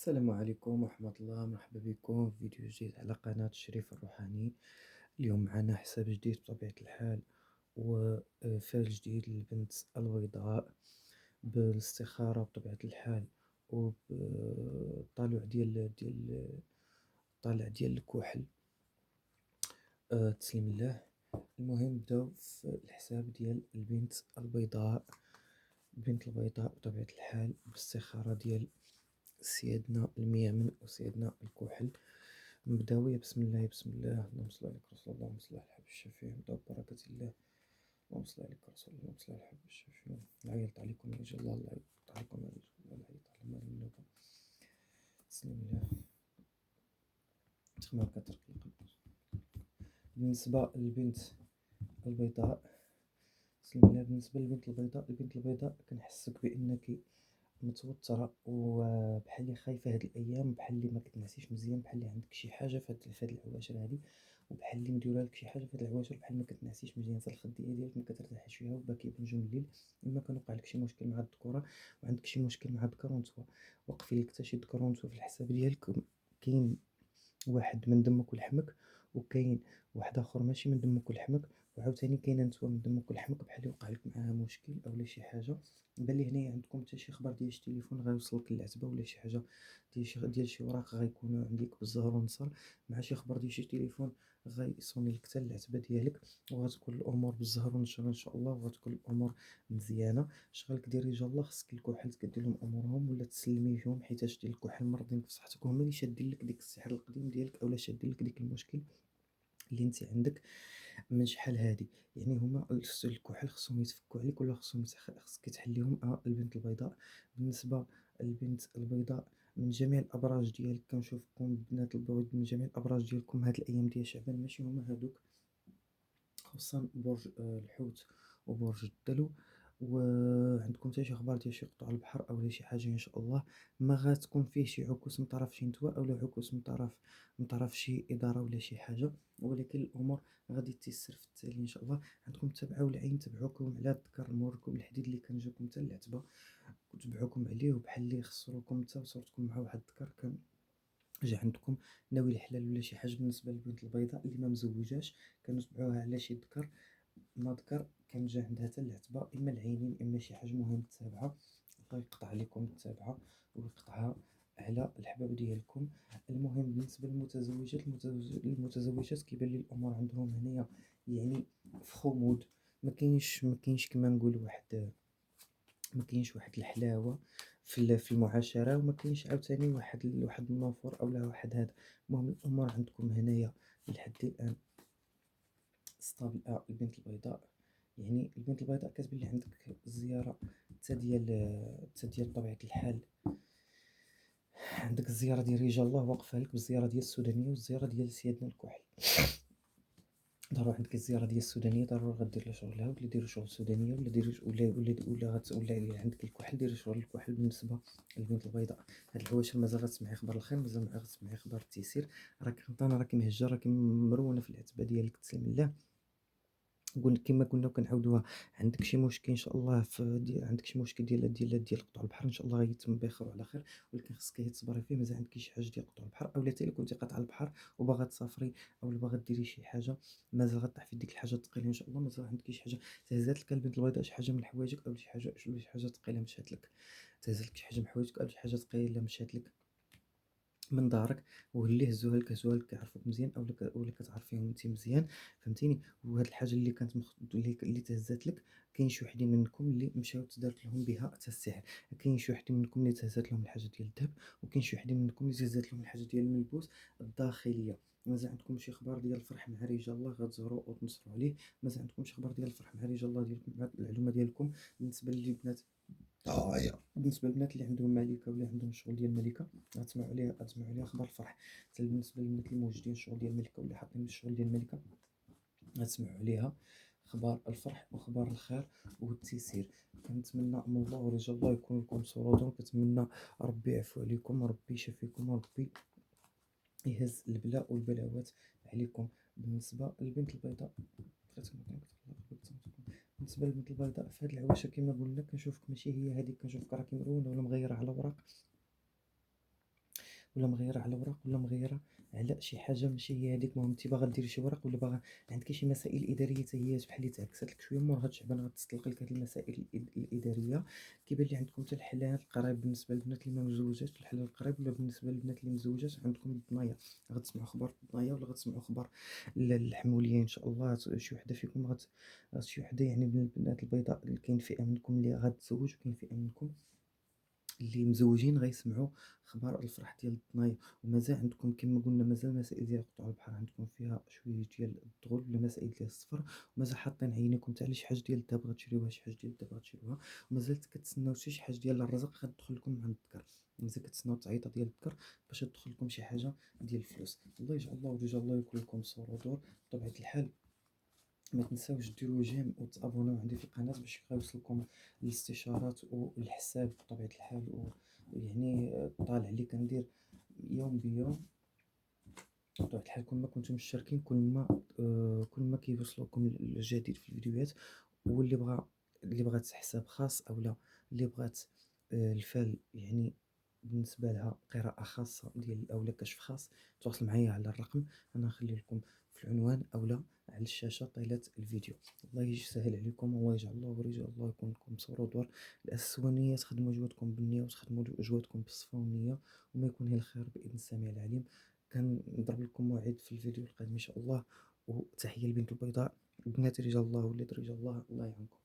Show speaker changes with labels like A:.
A: السلام عليكم ورحمة الله، مرحبا بكم في فيديو جديد على قناة الشريف الروحاني. اليوم معنا حساب جديد بطبيعة الحال، وفال جديد للبنت البيضاء بالاستخارة بطبيعة الحال، وبالطالع ديال الكحل. تسليم الله. المهم نبداو في الحساب ديال البنت البيضاء بطبيعة الحال بالاستخارة ديال سيدنا الميامن وسيدنا الكحل. نبداو يا بسم الله، يا بسم الله، اللهم صل عليك رسول الله، اللهم صل على الحبيب الشفيع، نبداو ببركة الله. اللهم صل عليك رسول الله، اللهم صل على الحبيب الشفيع. لا يلط عليكم يا وجه الله، لا يلط عليكم يا وجه الله، لا يلط على مال النوبة. تسليم الله. تخمام كترك القلب. بالنسبة للبنت البيضاء، تسليم الله. بالنسبة للبنت البيضاء، كنحسك بأنك متوترة وبحال اللي خايفة هاد الأيام، بحال اللي ما كتنعسيش مزيان، بحال اللي عندك شي حاجة في هاد العواشر هادي، وبحال اللي مديوره لك شي حاجة في هاد العواشر، بحال ما كتنعسيش مزيان، حتى الخدية ديالك ما كترتاحش فيها وباكي بنجم الليل. إما كان وقع لك شي مشكل مع الذكورة وعندك شي مشكل مع الذكر ونتوى وقفي لك حتى شي ذكر ونتوى في الحساب ديالك. كاين واحد من دمك ولحمك، وكاين واحد اخر ماشي من دمك ولحمك، وعاوتاني كاينه نتوما من دمك ولحمك بحال اللي وقع لك معاها مشكل اولا شي حاجه. بان لي هنايا عندكم حتى شي خبر ديال شي تليفون غيوصلك للعتبه، ولا شي حاجه ديال شي وراق غيكونوا عندك بالزهر والنصر، مع شي خبر ديال شي تليفون غيصوني لك حتى للعتبه ديالك. وغتكون الامور بالزهر والنشر ان شاء الله، وغتكون الامور مزيانه. شغلك دير رجال الله، خصك الكحل تقدر لهم امورهم ولا تسلمي فيهم، حيتاش ديال الكحل مرضين في صحتك، وهما اللي شادين لك ديك السحر القديم ديالك، اولا شادين لك ديك المشكل اللي انت عندك من شحال هادي. يعني هما الكحل خصهم يتفكوا عليك ولا خصك تحليهم. البنت البيضاء، بالنسبه للبنت البيضاء، من جميع الابراج ديالك كنشوفكم بنات البيض، من جميع الابراج ديالكم هاد الايام ديال شعبان ماشي هما هادوك، خصوصا برج الحوت وبرج الدلو. وعندكم حتى شي اخبار ديال شي قطوع البحر اولا شي حاجه ان شاء الله. ما غتكون فيه شي عكوس من طرف شي نتوى اولا عكوس من طرف شي اداره ولا شي حاجه، ولكن الامور غادي تيسر في التالي ان شاء الله. عندكم تبعوا العين، تبعوكم على الذكر، نوركم الحديد اللي كان جاكم حتى العتبه وتبعوكم عليه، وبحال اللي خسروكم حتى وصورتكم مع واحد الذكر كان جا عندكم ناوي الحلال ولا شي حاجه. بالنسبه للبنت البيضاء اللي ما مزوجاش، كانوا تبعوها على شي ذكر، ما ذكر كان جا عندها حتى العتبه، اما العينين اما شي حاجه مهم تتابعها. الله يقطع عليكم التابعه ويقطعها على الحباب ديالكم. المهم بالنسبه للمتزوجات، كيبان لي الامور عندهم هنايا يعني في خمود. ما كاينش كما نقول واحد، ما كاينش واحد الحلاوه في المعاشره، وما كاينش عاوتاني واحد النفور اولا واحد هذا. المهم الامور عندكم هنايا لحد الان ستابل. البنت البيضاء، يعني البنت البيضاء كتبان لي عندك الزياره حتى ديال طبيعه الحال. عندك الزياره ديال رجال الله واقفه لك، بالزياره ديال السودانيه والزياره ديال سيدنا الكحل. ضروري عندك الزياره ديال السودانيه، ضروري غدير لها شغلها، ولا ديروا شغل السودانيه، ولا ديروا ولا عندك الكحل ديري شغل الكحل. بالنسبه للبنت البيضاء، هاد العواشر مازال غتسمعي اخبار الخير، مازال غتسمعي اخبار التيسير. راكي غلطانه، راكي مهجه، راكي مرونه في العتبه ديالك. تسلم الله. قلنا كما قلنا وكنعاودوها، عندك شي مشكل ان شاء الله عندك شي مشكل ديال قطع البحر، ان شاء الله غيتم بخير وعلى خير، ولكن خصك غير تصبري فيه. مازال عندك شي حاجه ديال قطع البحر، اولا حتى الا كنتي قاطعه البحر وباغا تسافري اولا باغا ديري شي حاجه، مازال غطيح في ديك الحاجه الثقيله ان شاء الله. مازال عندك شي حاجه تهزات لك البنت البيضاء، شي حاجه من حوايجك او شي حاجه ثقيله مشات لك، تهزات لك شي حاجه من حوايجك او شي حاجه ثقيله مشات لك من دارك، واللي هزوها لك كيعرفوك مزيان اولا كتعرفيهم انت مزيان، فهمتيني. وهاد الحاجه اللي كانت اللي تهزات لك، كاين شي وحدين منكم اللي مشاو تدارت لهم بها حتى السحر، كاين شي وحدين منكم اللي تهزات لهم الحاجه ديال الذهب، وكاين شي وحدين منكم اللي تهزات لهم الحاجه ديال الملبوس الداخليه. مازال عندكم شي اخبار ديال الفرح مع رجال الله غتزهروا وتنصروا عليه. مازال عندكم شي اخبار ديال الفرح مع رجال الله ديالكم، مع العلومه ديالكم. بالنسبه للبنات، بالنسبه للبنات اللي عندهم ملكه ولا عندهم الشغل ديال الملكه، غتسمعوا عليها اخبار الفرح. حتى بالنسبه للبنات اللي موجودين الشغل ديال الملكه ولا حاطين الشغل ديال الملكه، غتسمعوا عليها اخبار الفرح واخبار الخير والتيسير. كنتمنى من الله ورجال الله يكون لكم صعودا، كنتمنى ربي يعفو عليكم، ربي يشافيكم، وربي يهز البلاء والبلاوات عليكم. بالنسبه للبنت البيضاء، بالنسبه للبنت البيضاء في هاد العواشر كما قلنا، كنشوفك ماشي هي هذيك، كنشوفك راكي مرونه ولا مغيره على وراق. ولا مغيره على وراق، ولا مغيره على شي حاجه ماشي هي هذيك. المهم انت باغا ديري شي وراق، ولا باغا عندك شي مسائل اداريه حتى هي بحال اللي تعكست لك شويه. مور هاد الشعبان غتستلقى لك هاد المسائل الاداريه. كيبان لي عندكم حتى الحل القريب بالنسبه للبنات اللي ما مزوجاش، الحل القريب. ولا بالنسبه للبنات اللي مزوجات عندكم الضنايا، غتسمعوا خبر الضنايا ولا غتسمعوا خبر الحموليه ان شاء الله. شي وحده فيكم شي وحده يعني من البنات البيضاء اللي كاين فئه منكم اللي غتزوج، وكاين فئه منكم اللي مزوجين غيسمعوا خبر الفرح ديال الضنايا. ومازال عندكم كما قلنا مازال مسائل ديال قطع البحر عندكم فيها شويه ديال الضغول، ولا مسائل ديال السفر. ومازال حاطين عينيكم حتى على شي حاجه ديال الذهب غتشريوها، شي حاجه ديال الذهب غتشريوها. ومازال كتسناو حتى شي حاجه ديال الرزق غتدخل لكم عند الذكر. مازال كتسناو تعيطه ديال الذكر باش تدخل لكم شي حاجه ديال الفلوس. الله يجعل الله ويجعل الله يكون لكم صور ودور. بطبيعه الحال ما تنساوش ديروا جيم وتابوناو عندي في القناة باش يوصلكم الاستشارات والحساب بطبيعة الحال. ويعني طالع اللي كندير يوم بيوم بطبيعة الحال. كل ما كنتم مشتركين كل ما كيوصلكم الجديد في الفيديوهات. واللي بغى اللي بغات حساب خاص اولا اللي بغات الفال يعني بالنسبه لها قراءه خاصه ديال اولا كشف خاص، تواصل معايا على الرقم. انا نخلي لكم في العنوان اولا على الشاشه طيله الفيديو. الله يسهل عليكم، والله يجعل الله ورجال الله يكون لكم صور ودور. الاساس هو النيه، تخدموا جهودكم بالنيه وتخدموا جهودكم بالصفا والنيه، وما يكون هي الخير باذن السميع العليم. كنضرب لكم موعد في الفيديو القادم ان شاء الله. وتحيه البنت البيضاء، بنات رجال الله ولاد رجال الله، الله يعاونكم.